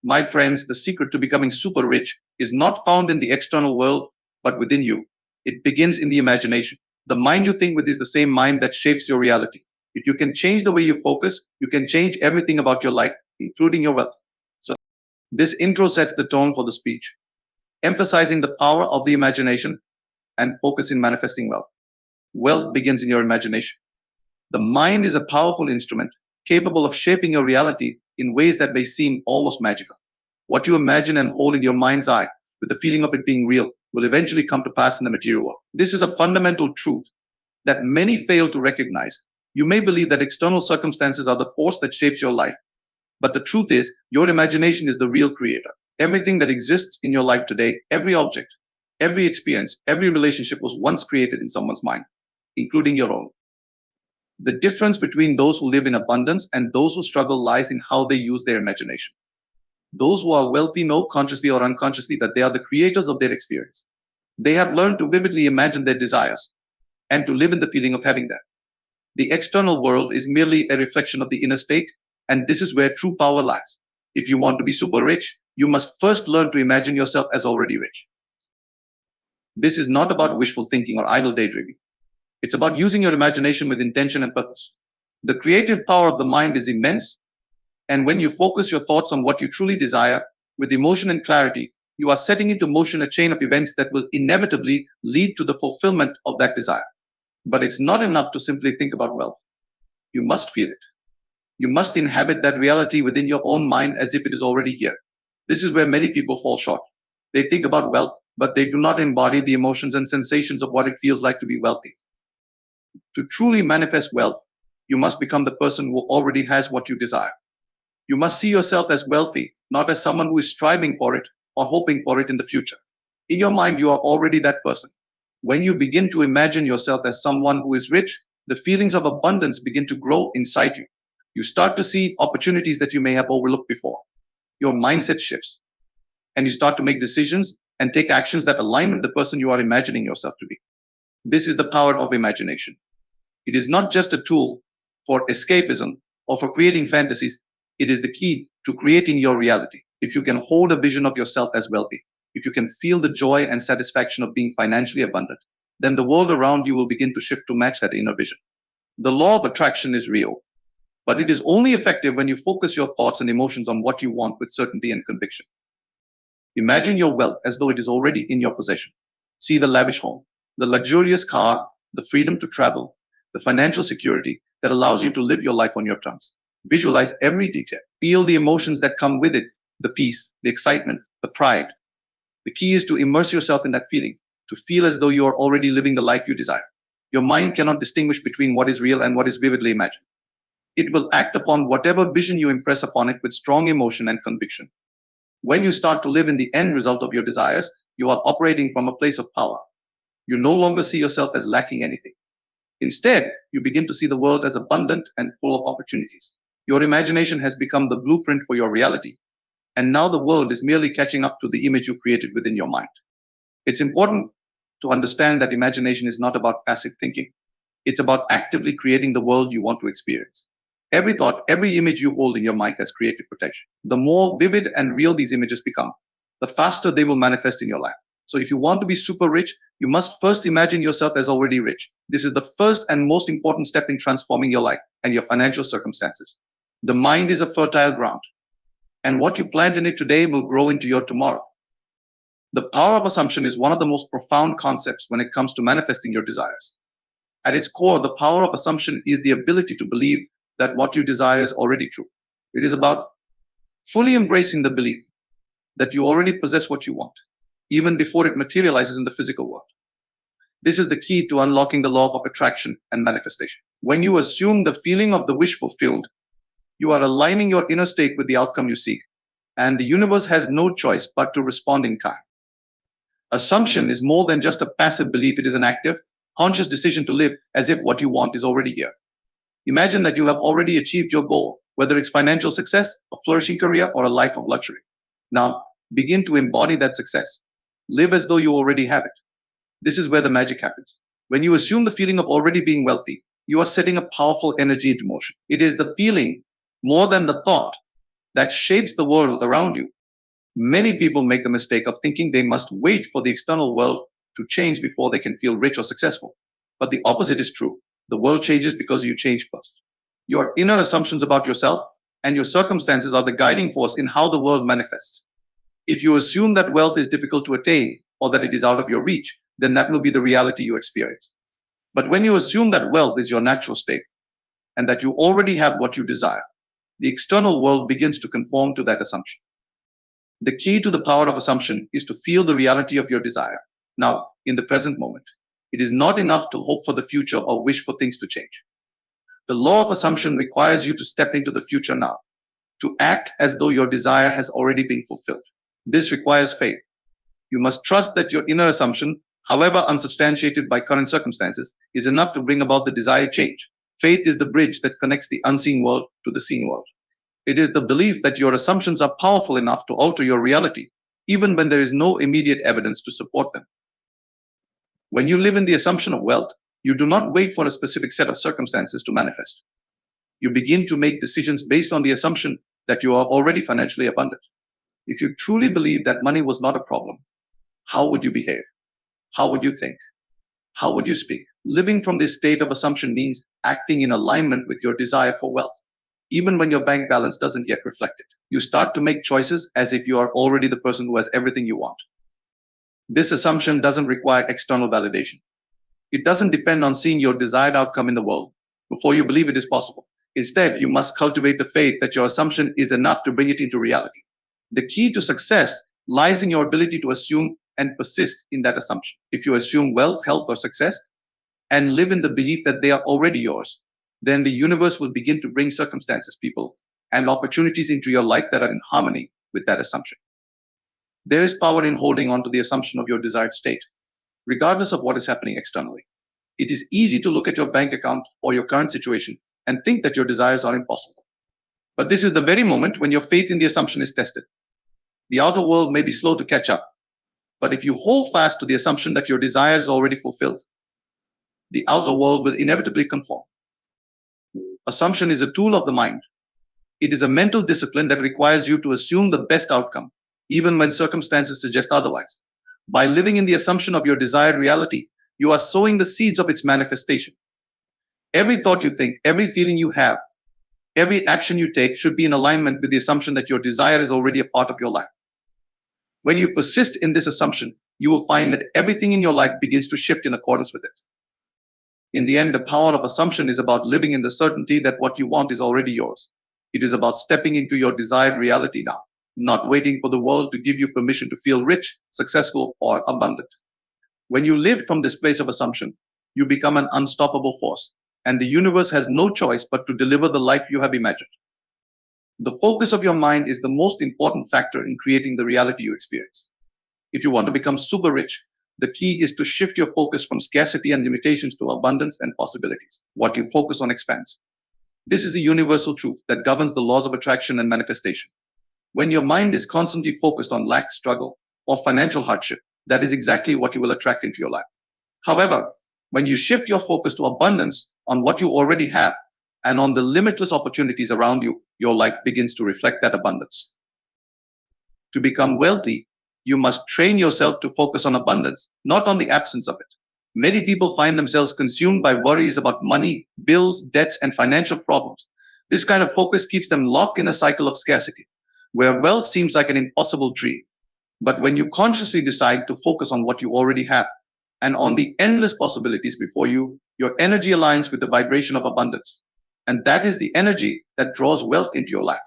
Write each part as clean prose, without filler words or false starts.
My friends, the secret to becoming super rich is not found in the external world, but within you. It begins in the imagination. The mind you think with is the same mind that shapes your reality. If you can change the way you focus, you can change everything about your life, including your wealth. So, this intro sets the tone for the speech, emphasizing the power of the imagination and focus in manifesting wealth. Wealth begins in your imagination. The mind is a powerful instrument capable of shaping your reality in ways that may seem almost magical. What you imagine and hold in your mind's eye, with the feeling of it being real, will eventually come to pass in the material world. This is a fundamental truth that many fail to recognize. You may believe that external circumstances are the force that shapes your life, but the truth is, your imagination is the real creator. Everything that exists in your life today, every object, every experience, every relationship was once created in someone's mind, including your own. The difference between those who live in abundance and those who struggle lies in how they use their imagination. Those who are wealthy know consciously or unconsciously that they are the creators of their experience. They have learned to vividly imagine their desires and to live in the feeling of having them. The external world is merely a reflection of the inner state, and this is where true power lies. If you want to be super rich, you must first learn to imagine yourself as already rich. This is not about wishful thinking or idle daydreaming. It's about using your imagination with intention and purpose. The creative power of the mind is immense, and when you focus your thoughts on what you truly desire with emotion and clarity, you are setting into motion a chain of events that will inevitably lead to the fulfillment of that desire. But it's not enough to simply think about wealth. You must feel it. You must inhabit that reality within your own mind as if it is already here. This is where many people fall short. They think about wealth, but they do not embody the emotions and sensations of what it feels like to be wealthy. To truly manifest wealth, you must become the person who already has what you desire. You must see yourself as wealthy, not as someone who is striving for it or hoping for it in the future. In your mind, you are already that person. When you begin to imagine yourself as someone who is rich, the feelings of abundance begin to grow inside you. You start to see opportunities that you may have overlooked before. Your mindset shifts, and you start to make decisions and take actions that align with the person you are imagining yourself to be. This is the power of imagination. It is not just a tool for escapism or for creating fantasies. It is the key to creating your reality. If you can hold a vision of yourself as wealthy, if you can feel the joy and satisfaction of being financially abundant, then the world around you will begin to shift to match that inner vision. The law of attraction is real, but it is only effective when you focus your thoughts and emotions on what you want with certainty and conviction. Imagine your wealth as though it is already in your possession. See the lavish home, the luxurious car, the freedom to travel, the financial security that allows you to live your life on your terms. Visualize every detail. Feel the emotions that come with it, the peace, the excitement, the pride. The key is to immerse yourself in that feeling, to feel as though you are already living the life you desire. Your mind cannot distinguish between what is real and what is vividly imagined. It will act upon whatever vision you impress upon it with strong emotion and conviction. When you start to live in the end result of your desires, you are operating from a place of power. You no longer see yourself as lacking anything. Instead, you begin to see the world as abundant and full of opportunities. Your imagination has become the blueprint for your reality, and now the world is merely catching up to the image you created within your mind. It's important to understand that imagination is not about passive thinking. It's about actively creating the world you want to experience. Every thought, every image you hold in your mind has creative potential. The more vivid and real these images become, the faster they will manifest in your life. So if you want to be super rich, you must first imagine yourself as already rich. This is the first and most important step in transforming your life and your financial circumstances. The mind is a fertile ground, and what you plant in it today will grow into your tomorrow. The power of assumption is one of the most profound concepts when it comes to manifesting your desires. At its core, the power of assumption is the ability to believe that what you desire is already true. It is about fully embracing the belief that you already possess what you want, even before it materializes in the physical world. This is the key to unlocking the law of attraction and manifestation. When you assume the feeling of the wish fulfilled, you are aligning your inner state with the outcome you seek, and the universe has no choice but to respond in kind. Assumption is more than just a passive belief, it is an active, conscious decision to live as if what you want is already here. Imagine that you have already achieved your goal, whether it's financial success, a flourishing career, or a life of luxury. Now, begin to embody that success. Live as though you already have it. This is where the magic happens. When you assume the feeling of already being wealthy, you are setting a powerful energy into motion. It is the feeling, more than the thought, that shapes the world around you. Many people make the mistake of thinking they must wait for the external world to change before they can feel rich or successful. But the opposite is true. The world changes because you change first. Your inner assumptions about yourself and your circumstances are the guiding force in how the world manifests. If you assume that wealth is difficult to attain or that it is out of your reach, then that will be the reality you experience. But when you assume that wealth is your natural state and that you already have what you desire, the external world begins to conform to that assumption. The key to the power of assumption is to feel the reality of your desire now, in the present moment. It is not enough to hope for the future or wish for things to change. The law of assumption requires you to step into the future now, to act as though your desire has already been fulfilled. This requires faith. You must trust that your inner assumption, however unsubstantiated by current circumstances, is enough to bring about the desired change. Faith is the bridge that connects the unseen world to the seen world. It is the belief that your assumptions are powerful enough to alter your reality, even when there is no immediate evidence to support them. When you live in the assumption of wealth, you do not wait for a specific set of circumstances to manifest. You begin to make decisions based on the assumption that you are already financially abundant. If you truly believe that money was not a problem, how would you behave? How would you think? How would you speak? Living from this state of assumption means acting in alignment with your desire for wealth, even when your bank balance doesn't yet reflect it. You start to make choices as if you are already the person who has everything you want. This assumption doesn't require external validation. It doesn't depend on seeing your desired outcome in the world before you believe it is possible. Instead, you must cultivate the faith that your assumption is enough to bring it into reality. The key to success lies in your ability to assume and persist in that assumption. If you assume wealth, health, or success and live in the belief that they are already yours, then the universe will begin to bring circumstances, people, and opportunities into your life that are in harmony with that assumption. There is power in holding on to the assumption of your desired state, regardless of what is happening externally. It is easy to look at your bank account or your current situation and think that your desires are impossible. But this is the very moment when your faith in the assumption is tested. The outer world may be slow to catch up, but if you hold fast to the assumption that your desire is already fulfilled, the outer world will inevitably conform. Assumption is a tool of the mind. It is a mental discipline that requires you to assume the best outcome, even when circumstances suggest otherwise. By living in the assumption of your desired reality, you are sowing the seeds of its manifestation. Every thought you think, every feeling you have, every action you take should be in alignment with the assumption that your desire is already a part of your life. When you persist in this assumption, you will find that everything in your life begins to shift in accordance with it. In the end, the power of assumption is about living in the certainty that what you want is already yours. It is about stepping into your desired reality now, not waiting for the world to give you permission to feel rich, successful, or abundant. When you live from this place of assumption, you become an unstoppable force, and the universe has no choice but to deliver the life you have imagined. The focus of your mind is the most important factor in creating the reality you experience. If you want to become super rich, the key is to shift your focus from scarcity and limitations to abundance and possibilities. What you focus on expands. This is a universal truth that governs the laws of attraction and manifestation. When your mind is constantly focused on lack, struggle, or financial hardship, that is exactly what you will attract into your life. However, when you shift your focus to abundance on what you already have and on the limitless opportunities around you, your life begins to reflect that abundance. To become wealthy, you must train yourself to focus on abundance, not on the absence of it. Many people find themselves consumed by worries about money, bills, debts, and financial problems. This kind of focus keeps them locked in a cycle of scarcity, where wealth seems like an impossible dream. But when you consciously decide to focus on what you already have and on the endless possibilities before you, your energy aligns with the vibration of abundance. And that is the energy that draws wealth into your life.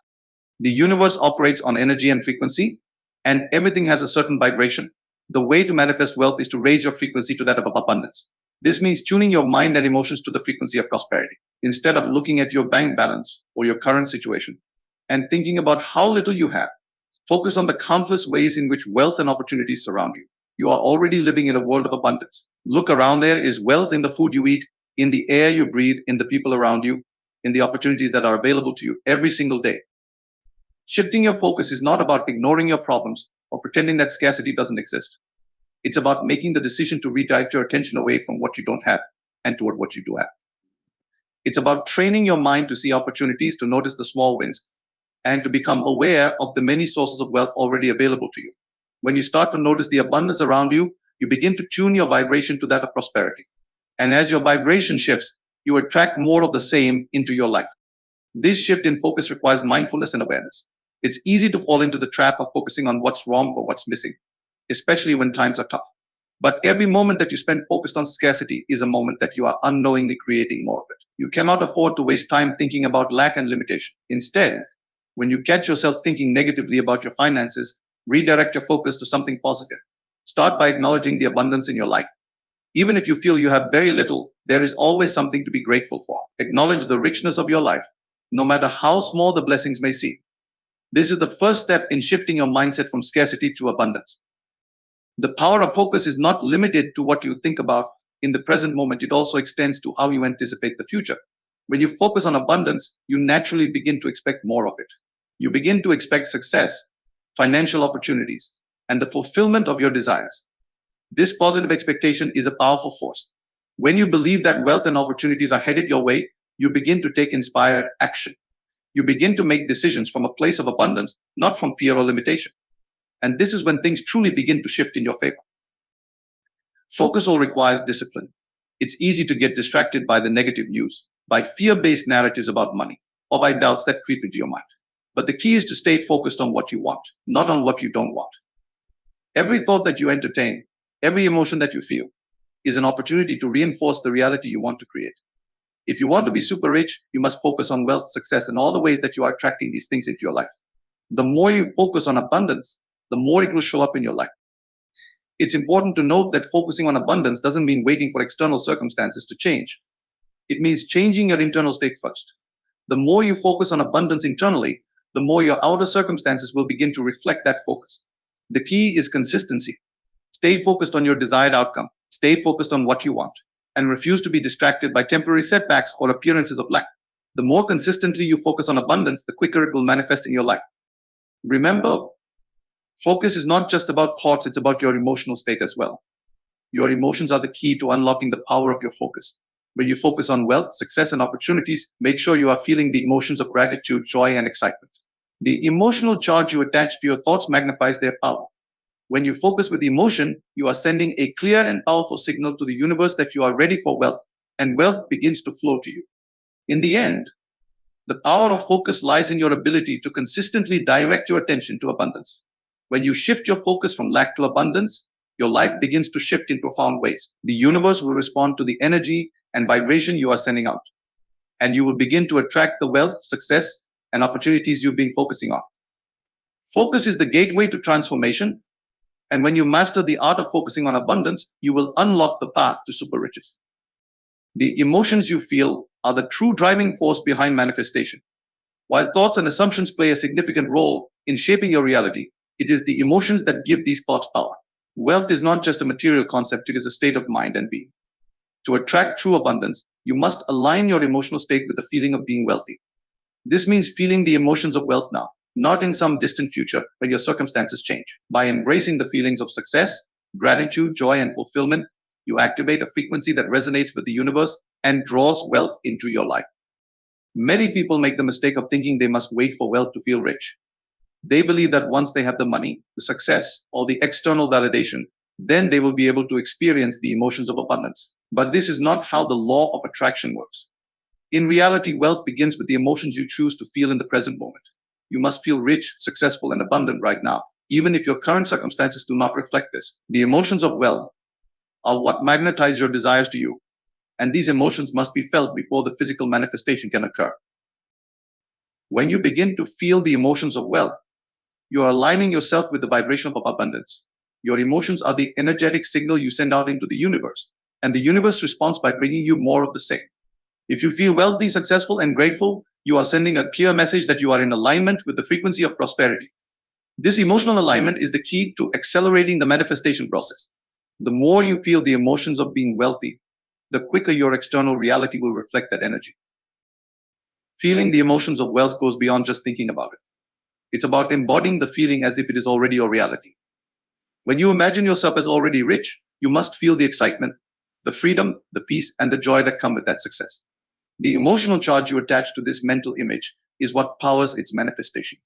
The universe operates on energy and frequency, and everything has a certain vibration. The way to manifest wealth is to raise your frequency to that of abundance. This means tuning your mind and emotions to the frequency of prosperity. Instead of looking at your bank balance or your current situation and thinking about how little you have, focus on the countless ways in which wealth and opportunities surround you. You are already living in a world of abundance. Look around, there is wealth in the food you eat, in the air you breathe, in the people around you, in the opportunities that are available to you every single day. Shifting your focus is not about ignoring your problems or pretending that scarcity doesn't exist. It's about making the decision to redirect your attention away from what you don't have and toward what you do have. It's about training your mind to see opportunities, to notice the small wins, and to become aware of the many sources of wealth already available to you. When you start to notice the abundance around you, you begin to tune your vibration to that of prosperity. And as your vibration shifts, you attract more of the same into your life. This shift in focus requires mindfulness and awareness. It's easy to fall into the trap of focusing on what's wrong or what's missing, especially when times are tough. But every moment that you spend focused on scarcity is a moment that you are unknowingly creating more of it. You cannot afford to waste time thinking about lack and limitation. Instead, when you catch yourself thinking negatively about your finances, redirect your focus to something positive. Start by acknowledging the abundance in your life. Even if you feel you have very little, there is always something to be grateful for. Acknowledge the richness of your life, no matter how small the blessings may seem. This is the first step in shifting your mindset from scarcity to abundance. The power of focus is not limited to what you think about in the present moment, it also extends to how you anticipate the future. When you focus on abundance, you naturally begin to expect more of it. You begin to expect success, financial opportunities, and the fulfillment of your desires. This positive expectation is a powerful force. When you believe that wealth and opportunities are headed your way, you begin to take inspired action. You begin to make decisions from a place of abundance, not from fear or limitation. And this is when things truly begin to shift in your favor. Focus all requires discipline. It's easy to get distracted by the negative news, by fear based narratives about money, or by doubts that creep into your mind. But the key is to stay focused on what you want, not on what you don't want. Every thought that you entertain, every emotion that you feel, is an opportunity to reinforce the reality you want to create. If you want to be super rich, you must focus on wealth, success, and all the ways that you are attracting these things into your life. The more you focus on abundance, the more it will show up in your life. It's important to note that focusing on abundance doesn't mean waiting for external circumstances to change. It means changing your internal state first. The more you focus on abundance internally, the more your outer circumstances will begin to reflect that focus. The key is consistency. Stay focused on your desired outcome. Stay focused on what you want, and refuse to be distracted by temporary setbacks or appearances of lack. The more consistently you focus on abundance, the quicker it will manifest in your life. Remember, focus is not just about thoughts, it's about your emotional state as well. Your emotions are the key to unlocking the power of your focus. When you focus on wealth, success, and opportunities, make sure you are feeling the emotions of gratitude, joy, and excitement. The emotional charge you attach to your thoughts magnifies their power. When you focus with emotion, you are sending a clear and powerful signal to the universe that you are ready for wealth, and wealth begins to flow to you. In the end, the power of focus lies in your ability to consistently direct your attention to abundance. When you shift your focus from lack to abundance, your life begins to shift in profound ways. The universe will respond to the energy and vibration you are sending out, and you will begin to attract the wealth, success, and opportunities you've been focusing on. Focus is the gateway to transformation, and when you master the art of focusing on abundance, you will unlock the path to super riches. The emotions you feel are the true driving force behind manifestation. While thoughts and assumptions play a significant role in shaping your reality, it is the emotions that give these thoughts power. Wealth is not just a material concept, it is a state of mind and being. To attract true abundance, you must align your emotional state with the feeling of being wealthy. This means feeling the emotions of wealth now, not in some distant future when your circumstances change. By embracing the feelings of success, gratitude, joy, and fulfillment, you activate a frequency that resonates with the universe and draws wealth into your life. Many people make the mistake of thinking they must wait for wealth to feel rich. They believe that once they have the money, the success, or the external validation, then they will be able to experience the emotions of abundance. But this is not how the law of attraction works. In reality, wealth begins with the emotions you choose to feel in the present moment. You must feel rich, successful, and abundant right now, even if your current circumstances do not reflect this. The emotions of wealth are what magnetize your desires to you, and these emotions must be felt before the physical manifestation can occur. When you begin to feel the emotions of wealth, you are aligning yourself with the vibration of abundance. Your emotions are the energetic signal you send out into the universe, and the universe responds by bringing you more of the same. If you feel wealthy, successful, and grateful, you are sending a clear message that you are in alignment with the frequency of prosperity. This emotional alignment is the key to accelerating the manifestation process. The more you feel the emotions of being wealthy, the quicker your external reality will reflect that energy. Feeling the emotions of wealth goes beyond just thinking about it. It's about embodying the feeling as if it is already your reality. When you imagine yourself as already rich, you must feel the excitement, the freedom, the peace, and the joy that come with that success. The emotional charge you attach to this mental image is what powers its manifestation.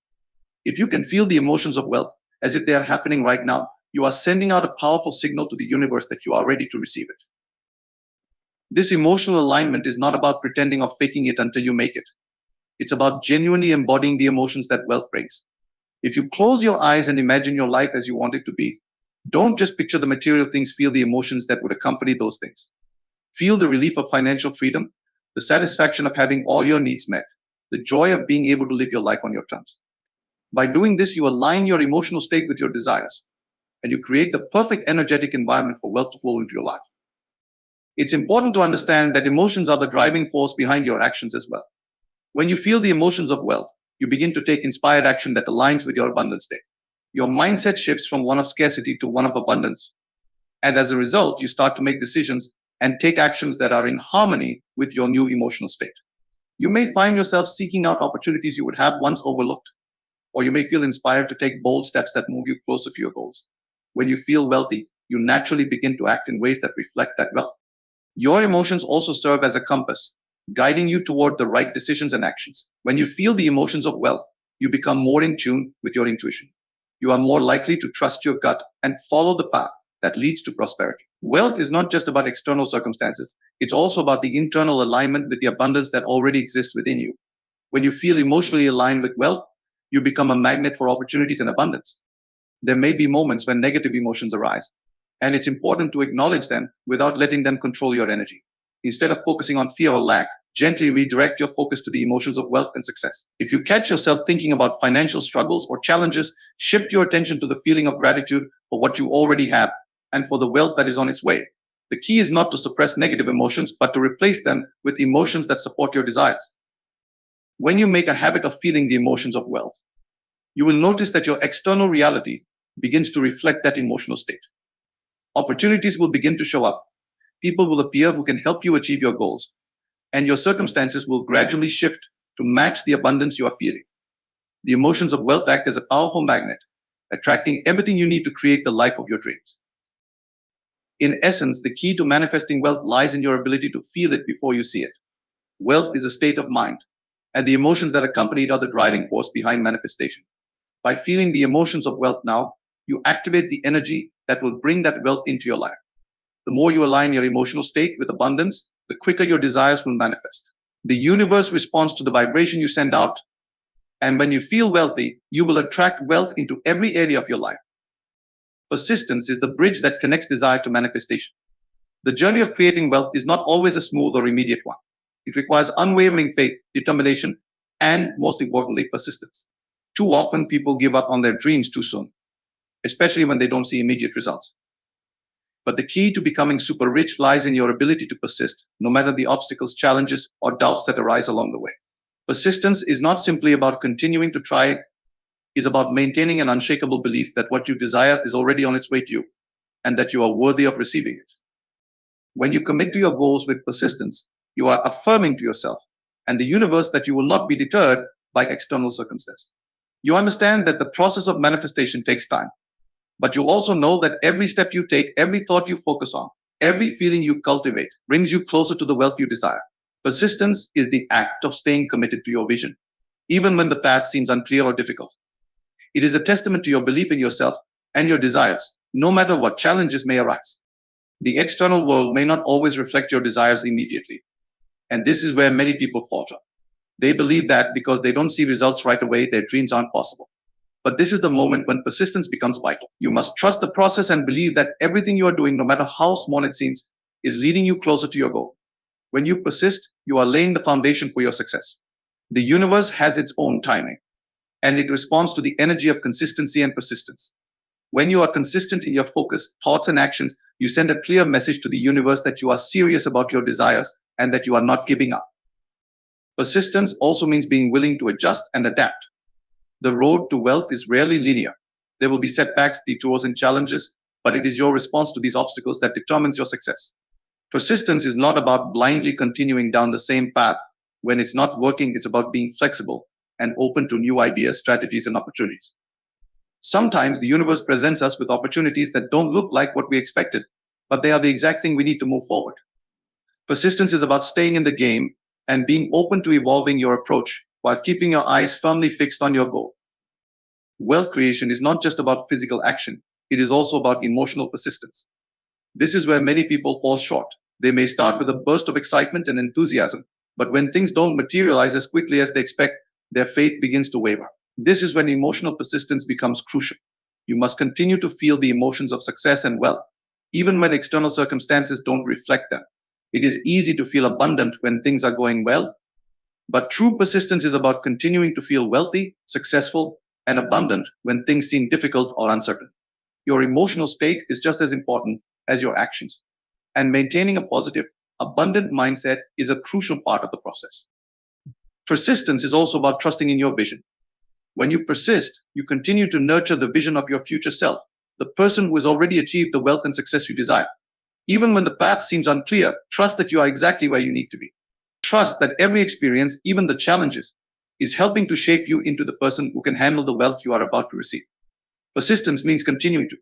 If you can feel the emotions of wealth as if they are happening right now, you are sending out a powerful signal to the universe that you are ready to receive it. This emotional alignment is not about pretending or faking it until you make it. It's about genuinely embodying the emotions that wealth brings. If you close your eyes and imagine your life as you want it to be, don't just picture the material things, feel the emotions that would accompany those things. Feel the relief of financial freedom, the satisfaction of having all your needs met, the joy of being able to live your life on your terms. By doing this, you align your emotional state with your desires, and you create the perfect energetic environment for wealth to flow into your life. It's important to understand that emotions are the driving force behind your actions as well. When you feel the emotions of wealth, you begin to take inspired action that aligns with your abundance state. Your mindset shifts from one of scarcity to one of abundance. And as a result, you start to make decisions and take actions that are in harmony with your new emotional state. You may find yourself seeking out opportunities you would have once overlooked, or you may feel inspired to take bold steps that move you closer to your goals. When you feel wealthy, you naturally begin to act in ways that reflect that wealth. Your emotions also serve as a compass, guiding you toward the right decisions and actions. When you feel the emotions of wealth, you become more in tune with your intuition. You are more likely to trust your gut and follow the path that leads to prosperity. Wealth is not just about external circumstances, it's also about the internal alignment with the abundance that already exists within you. When you feel emotionally aligned with wealth, you become a magnet for opportunities and abundance. There may be moments when negative emotions arise, and it's important to acknowledge them without letting them control your energy. Instead of focusing on fear or lack, gently redirect your focus to the emotions of wealth and success. If you catch yourself thinking about financial struggles or challenges, shift your attention to the feeling of gratitude for what you already have and for the wealth that is on its way. The key is not to suppress negative emotions, but to replace them with emotions that support your desires. When you make a habit of feeling the emotions of wealth, you will notice that your external reality begins to reflect that emotional state. Opportunities will begin to show up. People will appear who can help you achieve your goals, and your circumstances will gradually shift to match the abundance you are feeling. The emotions of wealth act as a powerful magnet, attracting everything you need to create the life of your dreams. In essence, the key to manifesting wealth lies in your ability to feel it before you see it. Wealth is a state of mind, and the emotions that accompany it are the driving force behind manifestation. By feeling the emotions of wealth now, you activate the energy that will bring that wealth into your life. The more you align your emotional state with abundance, the quicker your desires will manifest. The universe responds to the vibration you send out, and when you feel wealthy, you will attract wealth into every area of your life. Persistence is the bridge that connects desire to manifestation. The journey of creating wealth is not always a smooth or immediate one. It requires unwavering faith, determination, and most importantly, persistence. Too often, people give up on their dreams too soon, especially when they don't see immediate results. But the key to becoming super rich lies in your ability to persist, no matter the obstacles, challenges, or doubts that arise along the way. Persistence is not simply about continuing to try, it's about maintaining an unshakable belief that what you desire is already on its way to you and that you are worthy of receiving it. When you commit to your goals with persistence, you are affirming to yourself and the universe that you will not be deterred by external circumstances. You understand that the process of manifestation takes time, but you also know that every step you take, every thought you focus on, every feeling you cultivate brings you closer to the wealth you desire. Persistence is the act of staying committed to your vision, even when the path seems unclear or difficult. It is a testament to your belief in yourself and your desires, no matter what challenges may arise. The external world may not always reflect your desires immediately, and this is where many people falter. They believe that because they don't see results right away, their dreams aren't possible. But this is the moment when persistence becomes vital. You must trust the process and believe that everything you are doing, no matter how small it seems, is leading you closer to your goal. When you persist, you are laying the foundation for your success. The universe has its own timing, and it responds to the energy of consistency and persistence. When you are consistent in your focus, thoughts, and actions, you send a clear message to the universe that you are serious about your desires and that you are not giving up. Persistence also means being willing to adjust and adapt. The road to wealth is rarely linear. There will be setbacks, detours, and challenges, but it is your response to these obstacles that determines your success. Persistence is not about blindly continuing down the same path. When it's not working, it's about being flexible and open to new ideas, strategies, and opportunities. Sometimes the universe presents us with opportunities that don't look like what we expected, but they are the exact thing we need to move forward. Persistence is about staying in the game and being open to evolving your approach while keeping your eyes firmly fixed on your goal. Wealth creation is not just about physical action, it is also about emotional persistence. This is where many people fall short. They may start with a burst of excitement and enthusiasm, but when things don't materialize as quickly as they expect, their faith begins to waver. This is when emotional persistence becomes crucial. You must continue to feel the emotions of success and wealth, even when external circumstances don't reflect them. It is easy to feel abundant when things are going well, but true persistence is about continuing to feel wealthy, successful, and abundant when things seem difficult or uncertain. Your emotional state is just as important as your actions, and maintaining a positive, abundant mindset is a crucial part of the process. Persistence is also about trusting in your vision. When you persist, you continue to nurture the vision of your future self, the person who has already achieved the wealth and success you desire. Even when the path seems unclear, trust that you are exactly where you need to be. Trust that every experience, even the challenges, is helping to shape you into the person who can handle the wealth you are about to receive. Persistence means continuing to